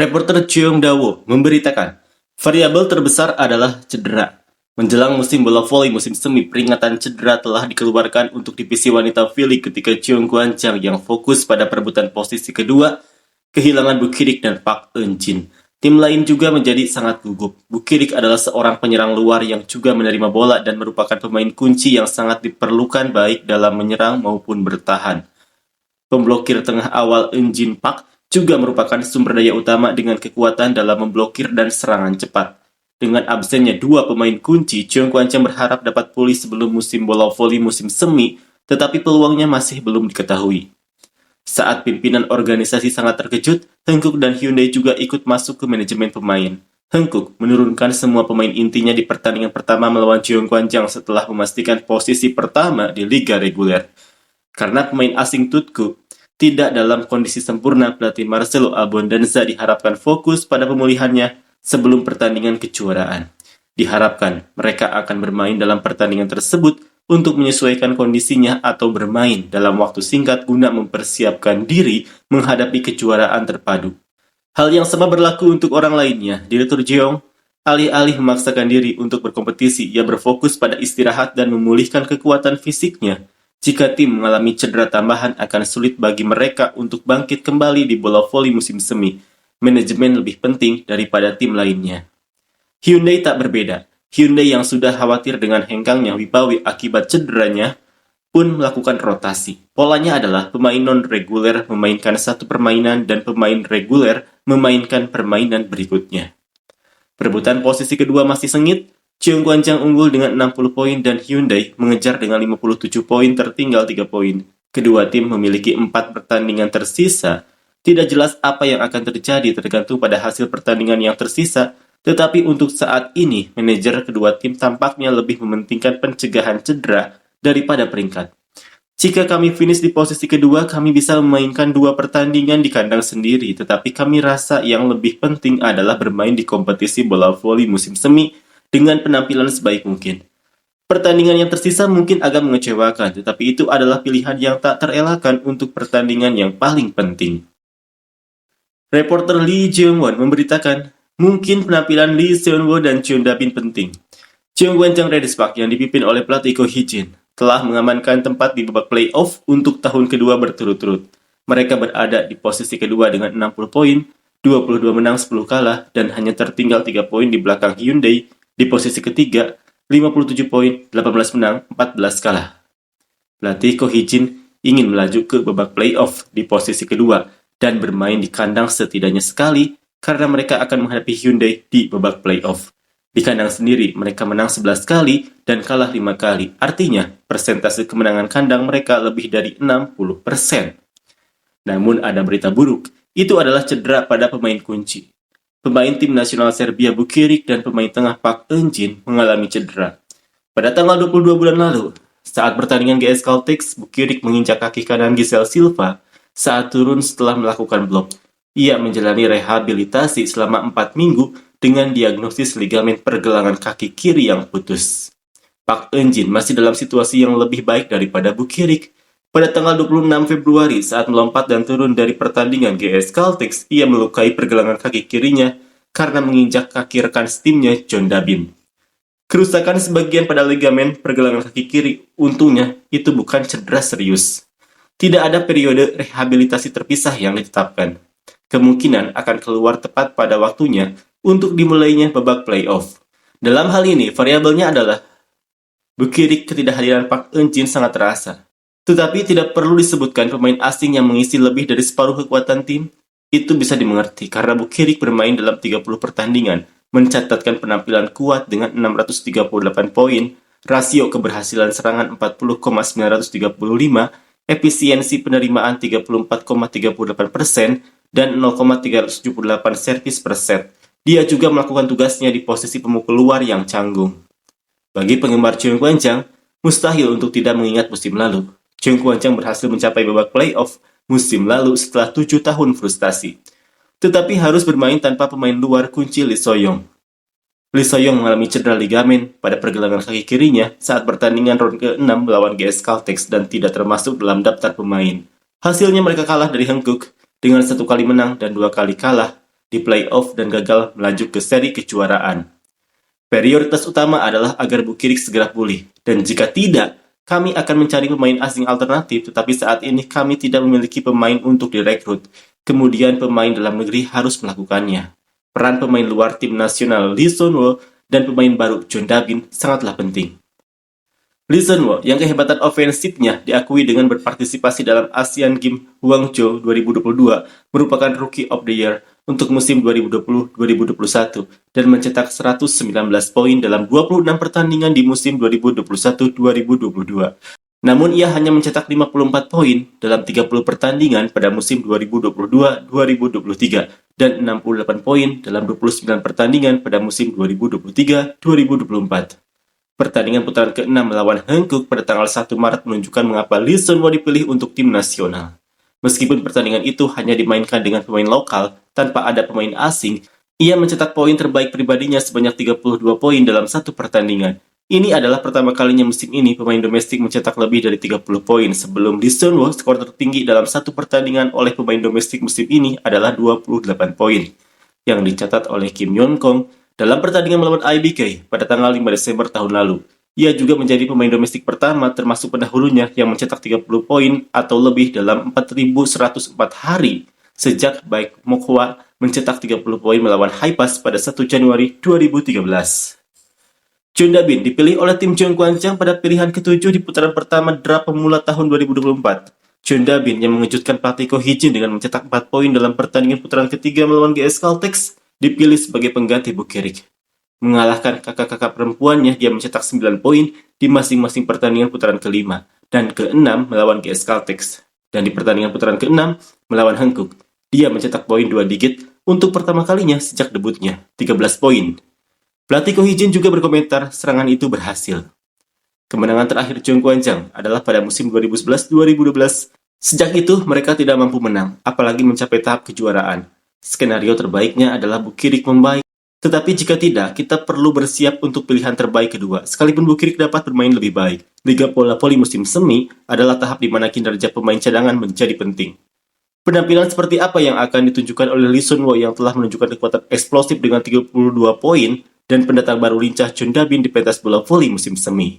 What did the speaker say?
Reporter Cheong Dawo memberitakan, variabel terbesar adalah cedera. Menjelang musim bola voli musim semi, peringatan cedera telah dikeluarkan untuk divisi wanita V-League ketika Cheong Guanchang yang fokus pada perebutan posisi kedua, kehilangan Bukirik dan Park Eun-jin. Tim lain juga menjadi sangat gugup. Bukirik adalah seorang penyerang luar yang juga menerima bola dan merupakan pemain kunci yang sangat diperlukan baik dalam menyerang maupun bertahan. Pemblokir tengah awal Eun-jin Park juga merupakan sumber daya utama dengan kekuatan dalam memblokir dan serangan cepat. Dengan absennya dua pemain kunci, Cheong Guanchang berharap dapat pulih sebelum musim bola voli musim semi, tetapi peluangnya masih belum diketahui. Saat pimpinan organisasi sangat terkejut, Heungkook dan Hyundai juga ikut masuk ke manajemen pemain. Heungkook menurunkan semua pemain intinya di pertandingan pertama melawan Cheong Guanchang setelah memastikan posisi pertama di liga reguler. Karena pemain asing Tutku tidak dalam kondisi sempurna, pelatih Marcelo Abondanza diharapkan fokus pada pemulihannya sebelum pertandingan kejuaraan. Diharapkan mereka akan bermain dalam pertandingan tersebut untuk menyesuaikan kondisinya atau bermain dalam waktu singkat guna mempersiapkan diri menghadapi kejuaraan terpadu. Hal yang sama berlaku untuk orang lainnya. Direktur Jeong, alih-alih memaksakan diri untuk berkompetisi, ia berfokus pada istirahat dan memulihkan kekuatan fisiknya. Jika tim mengalami cedera tambahan, akan sulit bagi mereka untuk bangkit kembali di bola voli musim semi. Manajemen lebih penting daripada tim lainnya. Hyundai tak berbeda. Hyundai yang sudah khawatir dengan hengkangnya Wibawi akibat cederanya pun melakukan rotasi. Polanya adalah pemain non-reguler memainkan satu permainan dan pemain reguler memainkan permainan berikutnya. Perebutan posisi kedua masih sengit. Cheong Guanchang unggul dengan 60 poin dan Hyundai mengejar dengan 57 poin tertinggal 3 poin. Kedua tim memiliki 4 pertandingan tersisa. Tidak jelas apa yang akan terjadi tergantung pada hasil pertandingan yang tersisa, tetapi untuk saat ini, manajer kedua tim tampaknya lebih mementingkan pencegahan cedera daripada peringkat. Jika kami finish di posisi kedua, kami bisa memainkan 2 pertandingan di kandang sendiri, tetapi kami rasa yang lebih penting adalah bermain di kompetisi bola voli musim semi dengan penampilan sebaik mungkin. Pertandingan yang tersisa mungkin agak mengecewakan, tetapi itu adalah pilihan yang tak terelakkan untuk pertandingan yang paling penting. Reporter Lee Jeong-won memberitakan, mungkin penampilan Lee Seon-woo dan Cheon Da-bin penting. Cheong Guanchang Red Spark yang dipimpin oleh pelatih Ko Hee-jin telah mengamankan tempat di babak playoff untuk tahun kedua berturut-turut. Mereka berada di posisi kedua dengan 60 poin, 22 menang 10 kalah, dan hanya tertinggal 3 poin di belakang Hyundai di posisi ketiga, 57 poin, 18 menang, 14 kalah. Pelatih Ko Hee-jin ingin melaju ke babak playoff di posisi kedua dan bermain di kandang setidaknya sekali karena mereka akan menghadapi Hyundai di babak playoff. Di kandang sendiri, mereka menang 11 kali dan kalah 5 kali. Artinya, persentase kemenangan kandang mereka lebih dari 60%. Namun ada berita buruk, itu adalah cedera pada pemain kunci. Pemain tim nasional Serbia Bukirik dan pemain tengah Park Eun-jin mengalami cedera. Pada tanggal 22 bulan lalu, saat pertandingan GS Caltex, Bukirik menginjak kaki kanan Giselle Silva saat turun setelah melakukan blok. Ia menjalani rehabilitasi selama 4 minggu dengan diagnosis ligamen pergelangan kaki kiri yang putus. Park Eun-jin masih dalam situasi yang lebih baik daripada Bukirik. Pada tanggal 26 Februari saat melompat dan turun dari pertandingan GS Caltex, ia melukai pergelangan kaki kirinya karena menginjak kaki rekan setimnya John Da-bin. Kerusakan sebagian pada ligamen pergelangan kaki kiri, untungnya itu bukan cedera serius. Tidak ada periode rehabilitasi terpisah yang ditetapkan. Kemungkinan akan keluar tepat pada waktunya untuk dimulainya babak playoff. Dalam hal ini, variabelnya adalah Bukirik ketidakhadiran Park Eun-jin sangat terasa. Tetapi tidak perlu disebutkan pemain asing yang mengisi lebih dari separuh kekuatan tim. Itu bisa dimengerti karena Bukirik bermain dalam 30 pertandingan, mencatatkan penampilan kuat dengan 638 poin, rasio keberhasilan serangan 40,935, efisiensi penerimaan 34,38%, dan 0,378 servis per set. Dia juga melakukan tugasnya di posisi pemukul luar yang canggung. Bagi penggemar Cheong Guanchang, mustahil untuk tidak mengingat musim lalu. Cheong Guanchang berhasil mencapai babak playoff musim lalu setelah 7 tahun frustasi. Tetapi harus bermain tanpa pemain luar kunci Lee So-young. Lee So-young mengalami cedera ligamen pada pergelangan kaki kirinya saat pertandingan round ke-6 melawan GS Caltex dan tidak termasuk dalam daftar pemain. Hasilnya mereka kalah dari Heungkook dengan 1 kali menang dan 2 kali kalah. di playoff dan gagal melaju ke seri kejuaraan. Prioritas utama adalah agar Bukirik segera pulih, dan jika tidak, kami akan mencari pemain asing alternatif, tetapi saat ini kami tidak memiliki pemain untuk direkrut. Kemudian pemain dalam negeri harus melakukannya. Peran pemain luar tim nasional Lee Sun-woo dan pemain baru John Dabin sangatlah penting. Lee Sun-woo yang kehebatan ofensifnya diakui dengan berpartisipasi dalam Asian Games Guangzhou 2022 merupakan Rookie of the Year untuk musim 2020-2021 dan mencetak 119 poin dalam 26 pertandingan di musim 2021-2022. Namun ia hanya mencetak 54 poin dalam 30 pertandingan pada musim 2022-2023 dan 68 poin dalam 29 pertandingan pada musim 2023-2024. Pertandingan putaran ke-6 melawan Hankook pada tanggal 1 Maret menunjukkan mengapa Lee Sun-woo dipilih untuk tim nasional. Meskipun pertandingan itu hanya dimainkan dengan pemain lokal tanpa ada pemain asing, ia mencetak poin terbaik pribadinya sebanyak 32 poin dalam satu pertandingan. Ini adalah pertama kalinya musim ini pemain domestik mencetak lebih dari 30 poin. Sebelum Lee Sun-woo, skor tertinggi dalam satu pertandingan oleh pemain domestik musim ini adalah 28 poin, yang dicatat oleh Kim Yeon-kong dalam pertandingan melawan IBK pada tanggal 5 Desember tahun lalu. Ia juga menjadi pemain domestik pertama termasuk pendahulunya yang mencetak 30 poin atau lebih dalam 4.104 hari sejak Baek Mokhwa mencetak 30 poin melawan Haipas pada 1 Januari 2013. John Dabin dipilih oleh tim Jeong Kwanjang pada pilihan ke-7 di putaran pertama draft pemula tahun 2024. John Dabin yang mengejutkan pelatih Ko Hee-jin dengan mencetak 4 poin dalam pertandingan putaran ketiga melawan GS Caltex dipilih sebagai pengganti Bukirik. Mengalahkan kakak-kakak perempuannya, dia mencetak 9 poin di masing-masing pertandingan putaran ke-5 dan ke-6 melawan GS Caltex. Dan di pertandingan putaran ke-6 melawan Hankook, dia mencetak poin 2 digit untuk pertama kalinya sejak debutnya, 13 poin. Pelatih Ko Hee-jin juga berkomentar serangan itu berhasil. Kemenangan terakhir Jeong Kwanjang adalah pada musim 2011-2012. Sejak itu, mereka tidak mampu menang, apalagi mencapai tahap kejuaraan. Skenario terbaiknya adalah Bukirik membaik. Tetapi jika tidak, kita perlu bersiap untuk pilihan terbaik kedua. Sekalipun Bukirik dapat bermain lebih baik, Liga Bola Voli musim semi adalah tahap di mana kinerja pemain cadangan menjadi penting. Penampilan seperti apa yang akan ditunjukkan oleh Lee Sun-woo yang telah menunjukkan kekuatan eksplosif dengan 32 poin dan pendatang baru lincah John Dabin di pentas bola voli musim semi?